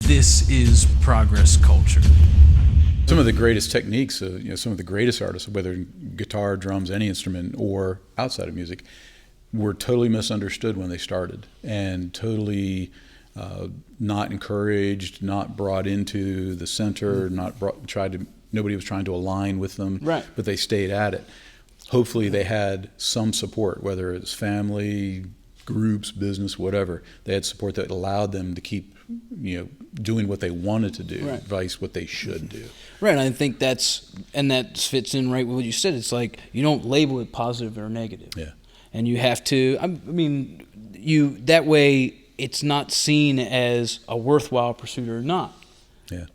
This is Progress Culture. Some of the greatest techniques, some of the greatest artists, whether in guitar, drums, any instrument, or outside of music, were totally misunderstood when they started and totally not encouraged, not brought into the center, nobody was trying to align with them, right. But they stayed at it. Hopefully they had some support, whether it's family, groups, business, whatever. They had support that allowed them to keep, doing what they wanted to do, right. Versus what they should do. Right, and I think that fits in right with what you said. It's like you don't label it positive or negative. Yeah. And you have to, that way it's not seen as a worthwhile pursuit or not. Yeah.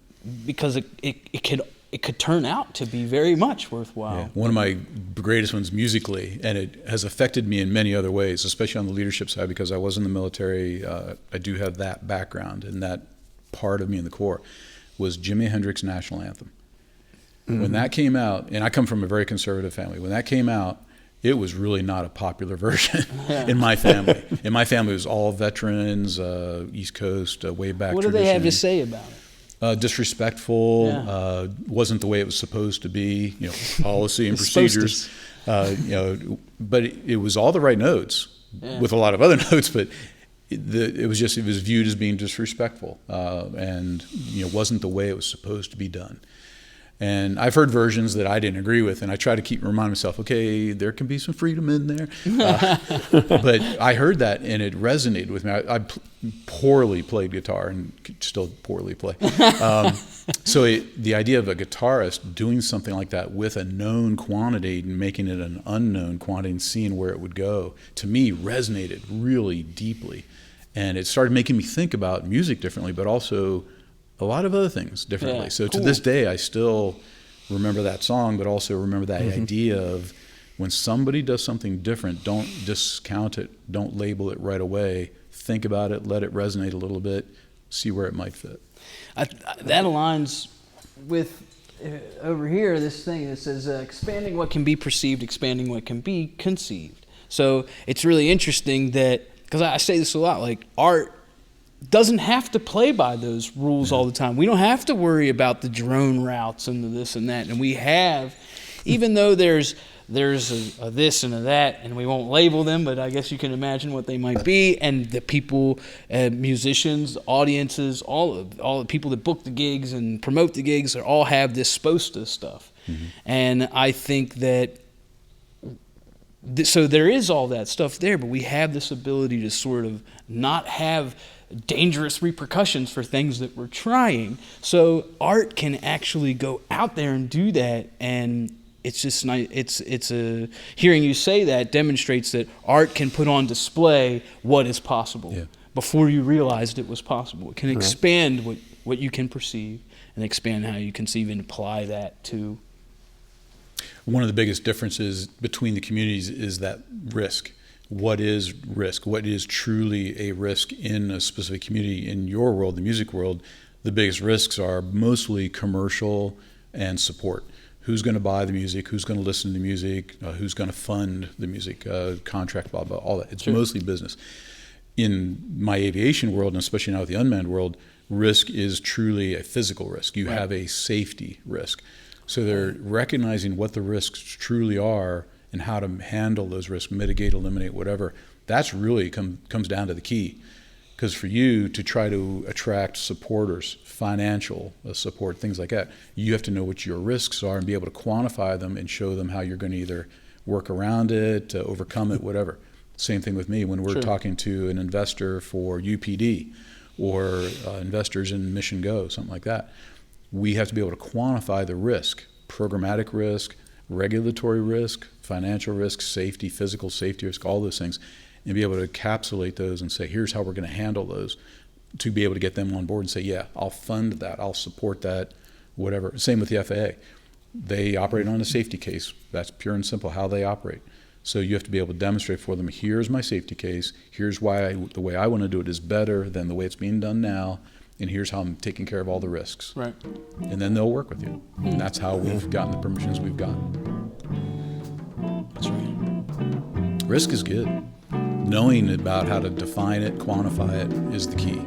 Because it could turn out to be very much worthwhile. Yeah. One of my greatest ones musically, and it has affected me in many other ways, especially on the leadership side, because I was in the military. I do have that background, and that part of me in the Corps was Jimi Hendrix's National Anthem. Mm-hmm. When that came out, and I come from a very conservative family, when that came out, it was really not a popular version in my family. In my family, it was all veterans, East Coast, way back. What do they have to say about it? Disrespectful, wasn't the way it was supposed to be, policy and procedures, but it was all the right notes with a lot of other notes, but it was viewed as being disrespectful, and wasn't the way it was supposed to be done. And I've heard versions that I didn't agree with, and I try to remind myself, okay, there can be some freedom in there. But I heard that, and it resonated with me. I poorly played guitar, and still poorly play. So the idea of a guitarist doing something like that with a known quantity and making it an unknown quantity and seeing where it would go, to me, resonated really deeply. And it started making me think about music differently, but also a lot of other things differently. So cool. To this day, I still remember that song, but also remember that idea of when somebody does something different, don't discount it, don't label it right away. Think about it, let it resonate a little bit, see where it might fit. That aligns with over here, this thing that says expanding what can be perceived, expanding what can be conceived. So it's really interesting that, because I say this a lot, like art doesn't have to play by those rules all the time. We don't have to worry about the drone routes and the this and that. And we have, even though there's a this and a that, and we won't label them, but I guess you can imagine what they might be. And the people, musicians, audiences, all the people that book the gigs and promote the gigs, they all have this supposed to stuff. Mm-hmm. And I think that, so there is all that stuff there, but we have this ability to sort of not have dangerous repercussions for things that we're trying. So art can actually go out there and do that, and it's just nice. It's hearing you say that demonstrates that art can put on display what is possible before you realized it was possible. It can expand what you can perceive and expand how you conceive and apply that to. One of the biggest differences between the communities is that risk. What is risk? What is truly a risk in a specific community? In your world, the music world, the biggest risks are mostly commercial and support. Who's going to buy the music? Who's going to listen to the music? Who's going to fund the music? Contract, blah, blah, all that. It's mostly business. In my aviation world, and especially now with the unmanned world, risk is truly a physical risk. You have a safety risk. So they're recognizing what the risks truly are and how to handle those risks, mitigate, eliminate, whatever. That's really comes down to the key. Because for you to try to attract supporters, financial support, things like that, you have to know what your risks are and be able to quantify them and show them how you're going to either work around it, overcome it, whatever. Same thing with me when we're talking to an investor for UPD or investors in Mission Go, something like that. We have to be able to quantify the risk, programmatic risk, regulatory risk, financial risk, safety, physical safety risk, all those things, and be able to encapsulate those and say, here's how we're going to handle those, to be able to get them on board and say, yeah, I'll fund that, I'll support that, whatever. Same with the FAA. They operate on a safety case. That's pure and simple how they operate. So you have to be able to demonstrate for them, here's my safety case, here's why the way I want to do it is better than the way it's being done now, and here's how I'm taking care of all the risks. Right. And then they'll work with you. And that's how we've gotten the permissions we've gotten. That's right. Risk is good. Knowing about how to define it, quantify it is the key.